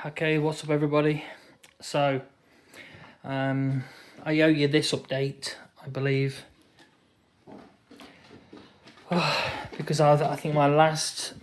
Okay, what's up everybody? So, I owe you this update, I believe. Because I think my last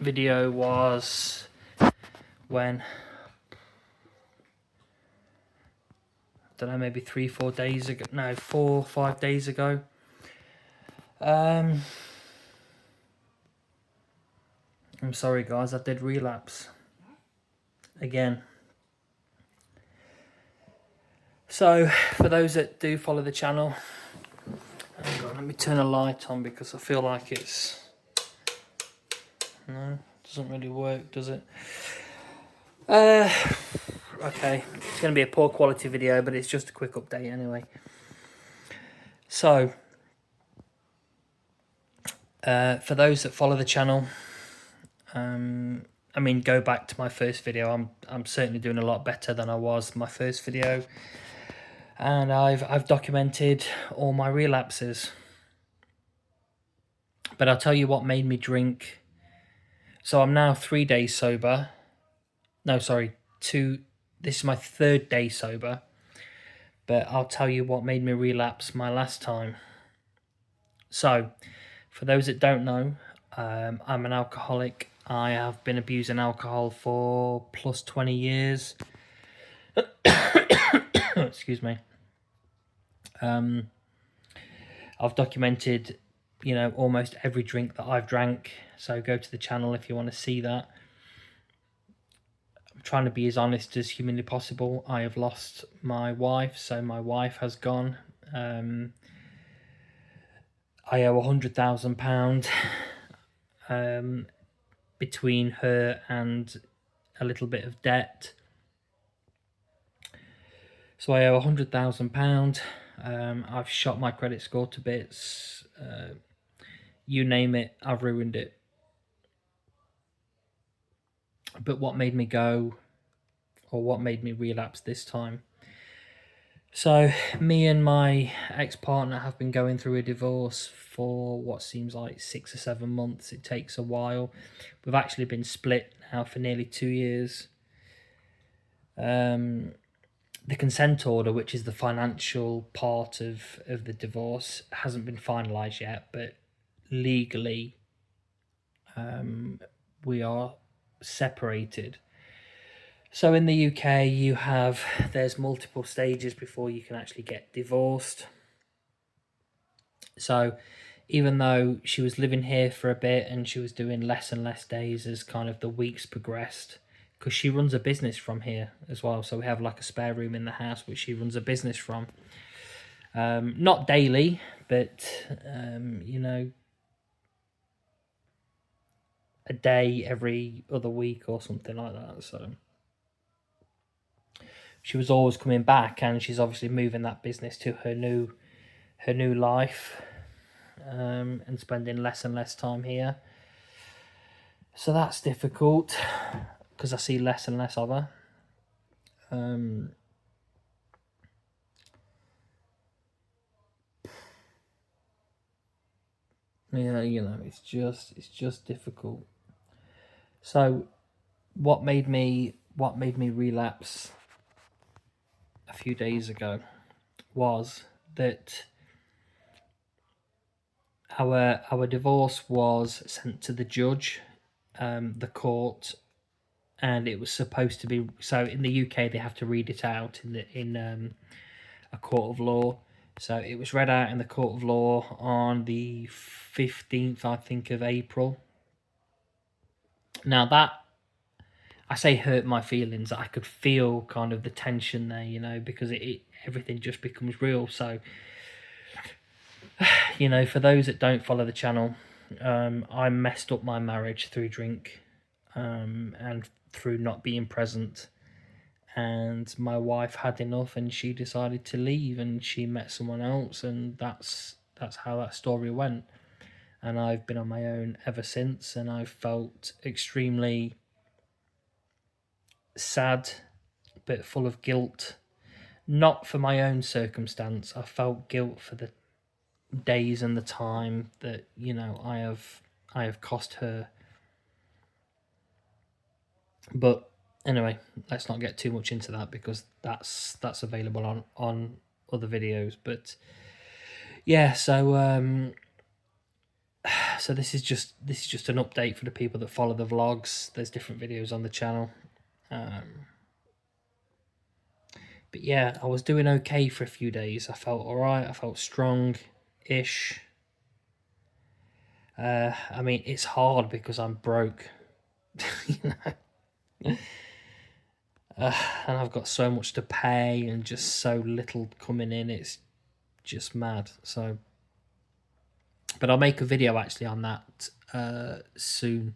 video was when, I don't know, maybe 3-4 days ago. No, 4-5 days ago. I'm sorry guys, I did relapse again. So, for those that do follow the channel, hang on, let me turn a light on because I feel like it's... No, doesn't really work, does it? Okay, it's going to be a poor quality video, but it's just a quick update anyway. So, for those that follow the channel, I mean, go back to my first video. I'm certainly doing a lot better than I was my first video, and I've documented all my relapses. But I'll tell you what made me drink. So I'm now 3 days sober. No, sorry, 2. This is my 3rd day sober. But I'll tell you what made me relapse my last time. So, for those that don't know, I'm an alcoholic. I have been abusing alcohol for plus 20 years. Excuse me. I've documented, almost every drink that I've drank. So go to the channel if you want to see that. I'm trying to be as honest as humanly possible. I have lost my wife, so my wife has gone. I owe £100,000 between her and a little bit of debt. So I owe £100,000. I've shot my credit score to bits. You name it, I've ruined it. But what made me go, or what made me relapse this time? So me and my ex-partner have been going through a divorce for what seems like 6 or 7 months. It takes a while. We've actually been split now for nearly 2 years. The consent order, which is the financial part of the divorce, hasn't been finalised yet, but legally we are separated. So in the UK, there's multiple stages before you can actually get divorced. So even though she was living here for a bit and she was doing less and less days as kind of the weeks progressed, because she runs a business from here as well. So we have like a spare room in the house which she runs a business from. Not daily, but, a day every other week or something like that. So she was always coming back, and she's obviously moving that business to her new life, and spending less and less time here. So that's difficult because I see less and less of her. Yeah, it's just difficult. So what made me relapse a few days ago was that our divorce was sent to the judge, the court, and it was supposed to be, so in the UK they have to read it out in a court of law. So it was read out in the court of law on the 15th, I think, of April. Now that, I say, hurt my feelings. I could feel kind of the tension there, because everything just becomes real. So, for those that don't follow the channel, I messed up my marriage through drink, and through not being present. And my wife had enough, and she decided to leave, and she met someone else, and that's how that story went. And I've been on my own ever since, and I've felt extremely sad, but full of guilt. Not for my own circumstance. I felt guilt for the days and the time that I have cost her. But anyway, let's not get too much into that because that's available on other videos. But yeah, so this is just an update for the people that follow the vlogs. There's different videos on the channel. But yeah, I was doing okay for a few days. I felt alright. I felt strong-ish. I mean, it's hard because I'm broke, you know, and I've got so much to pay and just so little coming in. It's just mad. So, but I'll make a video actually on that soon.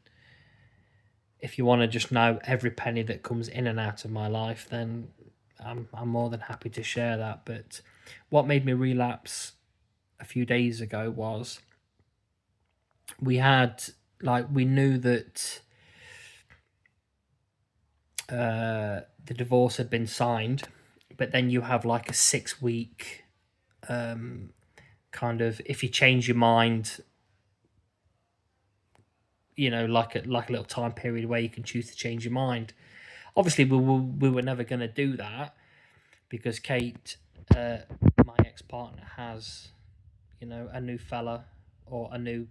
If you want to just know every penny that comes in and out of my life, then I'm more than happy to share that. But what made me relapse a few days ago was we knew that the divorce had been signed, but then you have like a 6 week kind of, if you change your mind, like a little time period where you can choose to change your mind. Obviously, we were never going to do that because Kate, my ex partner, has a new fella or a new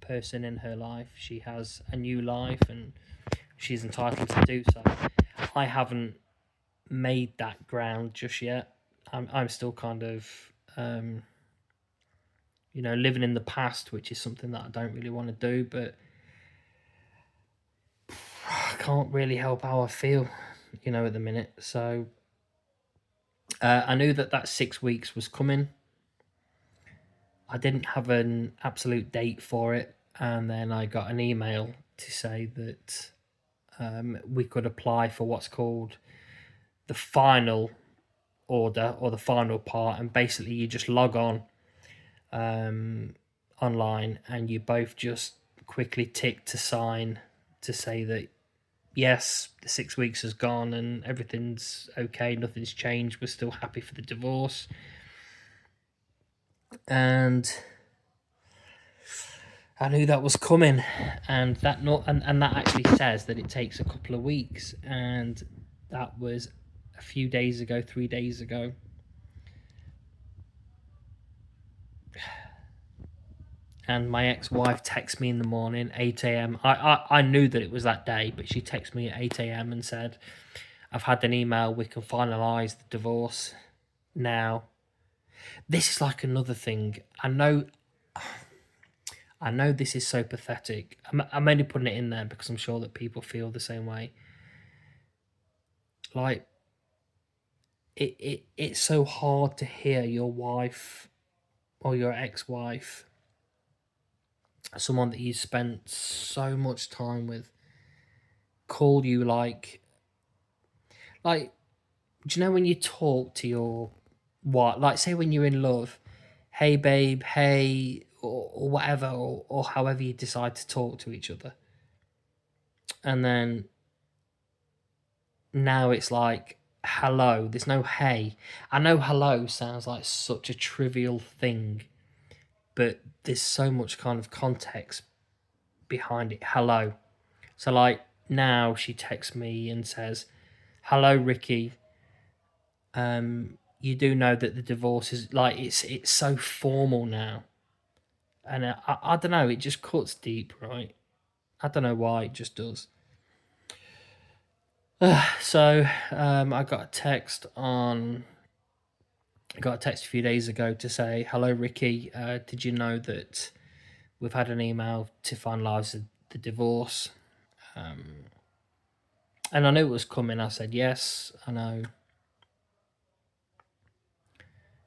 person in her life. She has a new life and she's entitled to do so. I haven't made that ground just yet. I'm still kind of living in the past, which is something that I don't really want to do, but I can't really help how I feel, at the minute. So I knew that 6 weeks was coming. I didn't have an absolute date for it, and then I got an email to say that we could apply for what's called the final order or the final part, and basically you just log on online and you both just quickly tick to sign to say that yes, the 6 weeks has gone and everything's okay, nothing's changed, we're still happy for the divorce. And I knew that was coming, and that actually says that it takes a couple of weeks, and that was a few days ago, 3 days ago. And my ex-wife texted me in the morning, 8 a.m. I knew that it was that day, but she texted me at 8 a.m. and said, I've had an email, we can finalise the divorce now. This is like another thing. I know this is so pathetic. I'm only putting it in there because I'm sure that people feel the same way. Like, it's so hard to hear your wife or your ex-wife, someone that you spent so much time with, call you like do you know when you talk to your wife, like say when you're in love, hey babe, hey, or whatever, or however you decide to talk to each other, and then now it's like hello, there's no hey. I know hello sounds like such a trivial thing, but there's so much kind of context behind it. Hello. So like now she texts me and says, hello Ricky, you do know that the divorce is like, it's so formal now, and I don't know, it just cuts deep, right? I don't know why, it just does. So I got a text a few days ago to say, hello Ricky, did you know that we've had an email to finalise the divorce? And I knew it was coming. I said, yes, I know.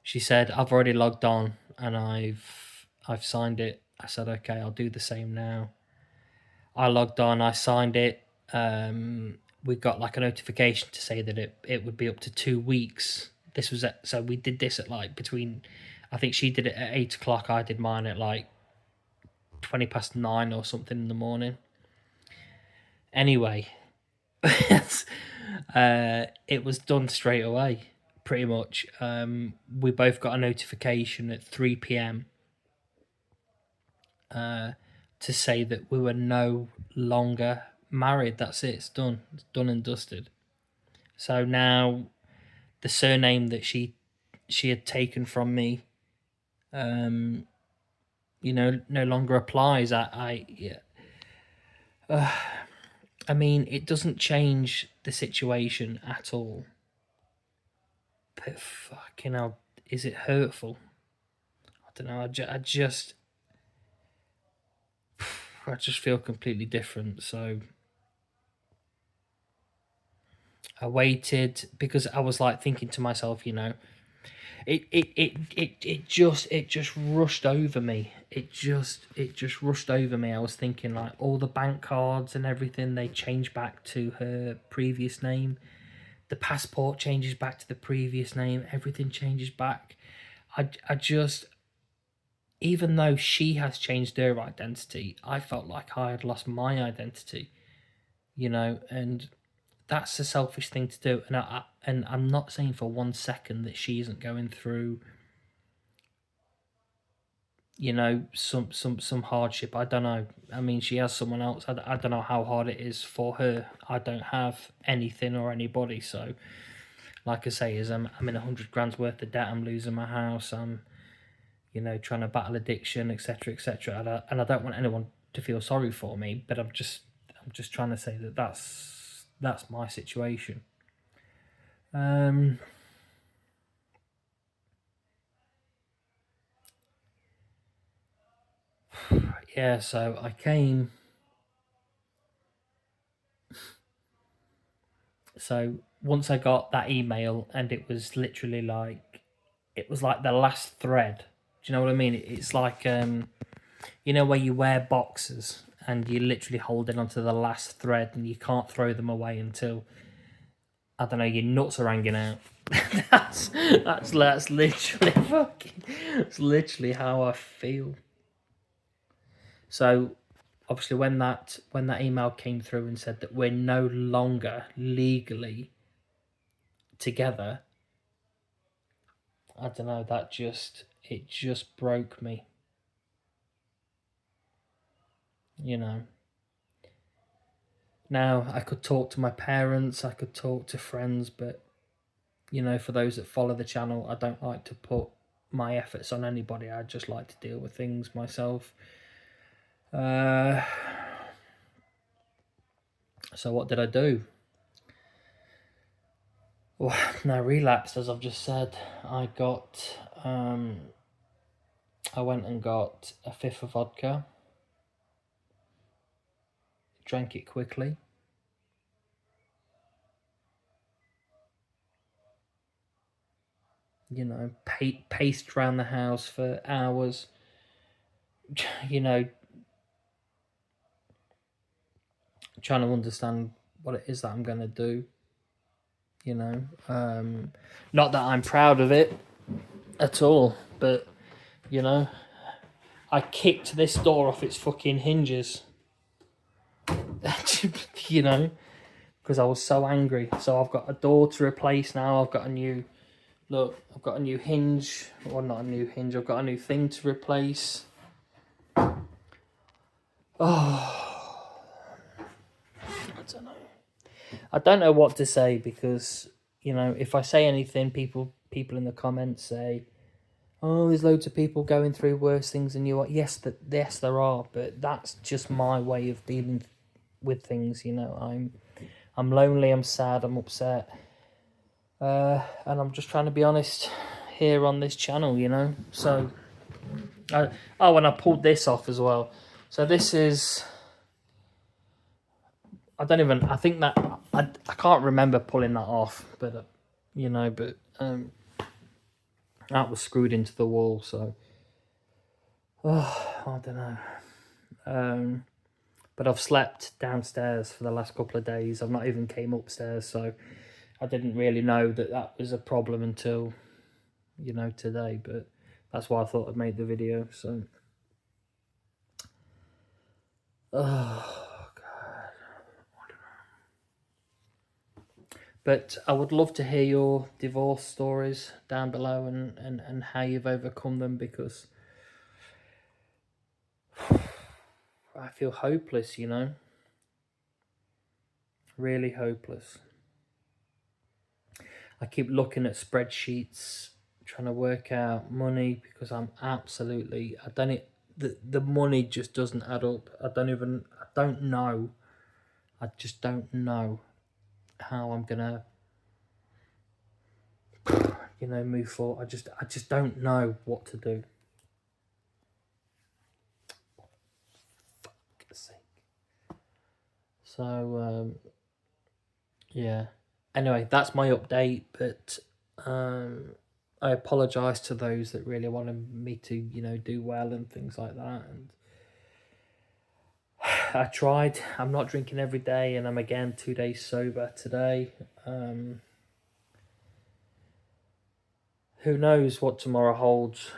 She said, I've already logged on and I've signed it. I said, okay, I'll do the same now. I logged on, I signed it. We got like a notification to say that it would be up to 2 weeks. This was so we did this at like between, I think she did it at 8 o'clock. I did mine at like 9:20 or something in the morning. Anyway, it was done straight away, pretty much. We both got a notification at 3 p.m. To say that we were no longer married. That's it. It's done. It's done and dusted. So now the surname that she had taken from me, no longer applies. I mean, it doesn't change the situation at all. But fucking hell, is it hurtful? I don't know. I just feel completely different. So I waited because I was like thinking to myself, it just rushed over me. It just rushed over me. I was thinking like all the bank cards and everything, they change back to her previous name. The passport changes back to the previous name. Everything changes back. I just, even though she has changed her identity, I felt like I had lost my identity, and that's a selfish thing to do. And I'm not saying for 1 second that she isn't going through, some hardship. I don't know. I mean, she has someone else. I don't know how hard it is for her. I don't have anything or anybody, so like I say, I'm in 100 grand's worth of debt. I'm losing my house. I'm, trying to battle addiction, etc., etc. And I don't want anyone to feel sorry for me, but I'm just trying to say that that's my situation. Yeah. So I came. So once I got that email, and it was literally like, it was like the last thread. Do you know what I mean? It's like where you wear boxes and you're literally holding onto the last thread and you can't throw them away until, I don't know, your nuts are hanging out. that's literally that's literally how I feel. So obviously when that email came through and said that we're no longer legally together, I don't know, it just broke me. you know Now I could talk to my parents, I could talk to friends, but for those that follow the channel, I don't like to put my efforts on anybody. I just like to deal with things myself. So what did I do? Well, now relapsed, as I've just said. I went and got a fifth of vodka, drank it quickly. Paced around the house for hours. Trying to understand what it is that I'm going to do. Not that I'm proud of it at all, but I kicked this door off its fucking hinges. Because I was so angry. So I've got a door to replace now. I've got a new hinge. Or not a new hinge, I've got a new thing to replace. Oh, I don't know what to say, because if I say anything, people in the comments say, "Oh, there's loads of people going through worse things than you are." Yes, there are, but that's just my way of dealing with things. I'm lonely, I'm sad, I'm upset, and I'm just trying to be honest here on this channel. So, and I pulled this off as well. So this is. I don't even. I think that I can't remember pulling that off, but that was screwed into the wall. So, I don't know. But I've slept downstairs for the last couple of days. I've not even came upstairs, so I didn't really know that was a problem until today. But that's why I thought I'd make the video. So, oh God. But I would love to hear your divorce stories down below, and how you've overcome them, because I feel hopeless. Really hopeless. I keep looking at spreadsheets, trying to work out money because I'm absolutely. I don't. The money just doesn't add up. I don't know. I just don't know how I'm gonna, move forward. I just don't know what to do. Fuck's sake. So yeah. Anyway, that's my update. But I apologise to those that really wanted me to, do well and things like that. And I tried. I'm not drinking every day, and I'm again 2 days sober today. Who knows what tomorrow holds?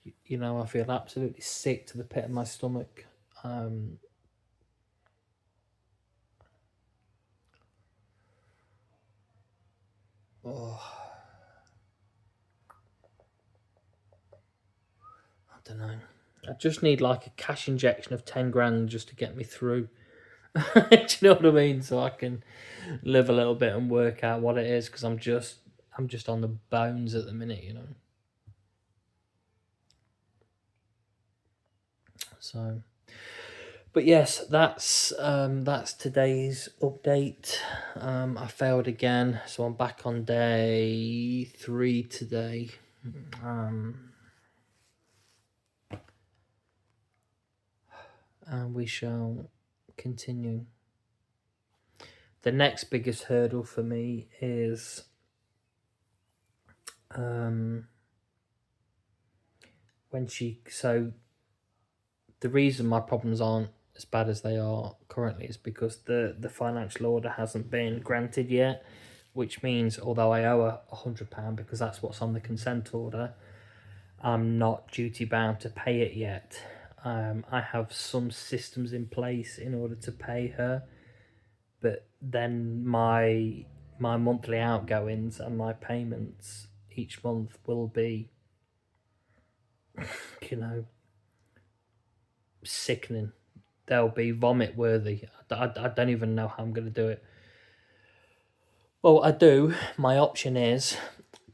I feel absolutely sick to the pit of my stomach. Oh, I don't know. I just need like a cash injection of 10 grand just to get me through. Do you know what I mean? So I can live a little bit and work out what it is, because I'm just on the bones at the minute. So, but yes, that's today's update. I failed again, so I'm back on day 3 today. And we shall continue. The next biggest hurdle for me is so the reason my problems aren't as bad as they are currently is because the financial order hasn't been granted yet, which means although I owe £100 because that's what's on the consent order, I'm not duty bound to pay it yet. I have some systems in place in order to pay her, but then my monthly outgoings and my payments each month will be, you know, sickening. They'll be vomit worthy. I don't even know how I'm going to do it. Well, I do. My option is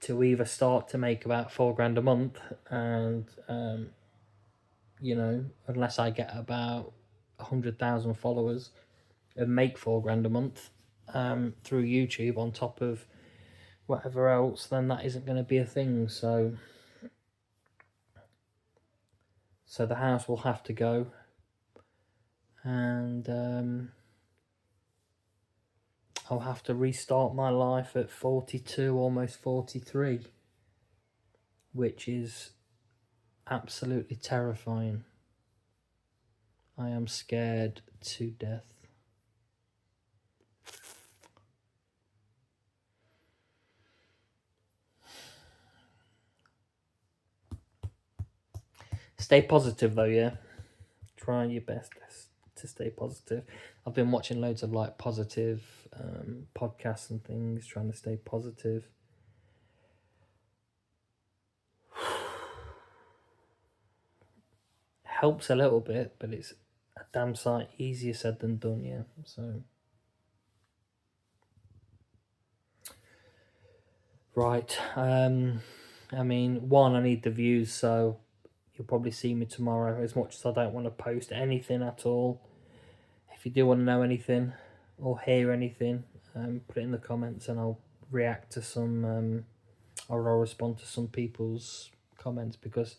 to either start to make about 4 grand a month, and unless I get about 100,000 followers, and make 4 grand a month through YouTube on top of whatever else, then that isn't going to be a thing. So the house will have to go, and I'll have to restart my life at 42, almost 43, which is absolutely terrifying. I am scared to death. Stay positive though, yeah? Try your best to stay positive. I've been watching loads of like positive podcasts and things, trying to stay positive. Helps a little bit, but it's a damn sight easier said than done, yeah. So right. I mean, one, I need the views, so you'll probably see me tomorrow, as much as I don't want to post anything at all. If you do want to know anything or hear anything, put it in the comments and I'll react to some, or I'll respond to some people's comments, because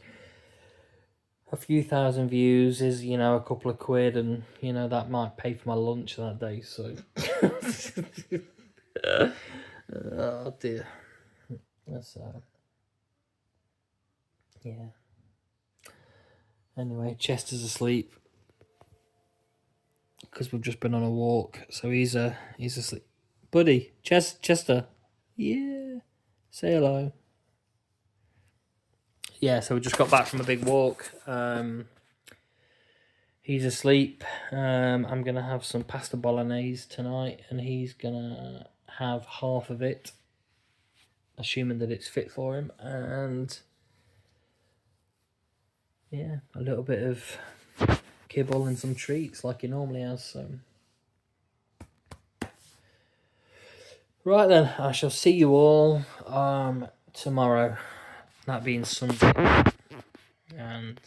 a few thousand views is, a couple of quid, and, that might pay for my lunch that day, so. Oh dear. That's, yeah. Anyway, Chester's asleep because we've just been on a walk, so he's asleep. Buddy, Chester, yeah, say hello. Yeah, so we just got back from a big walk. He's asleep. I'm gonna have some pasta bolognese tonight, and he's gonna have half of it, assuming that it's fit for him, and yeah, a little bit of kibble and some treats like he normally has. So Right then, I shall see you all tomorrow, that being Sunday. And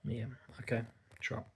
yeah, okay, drop.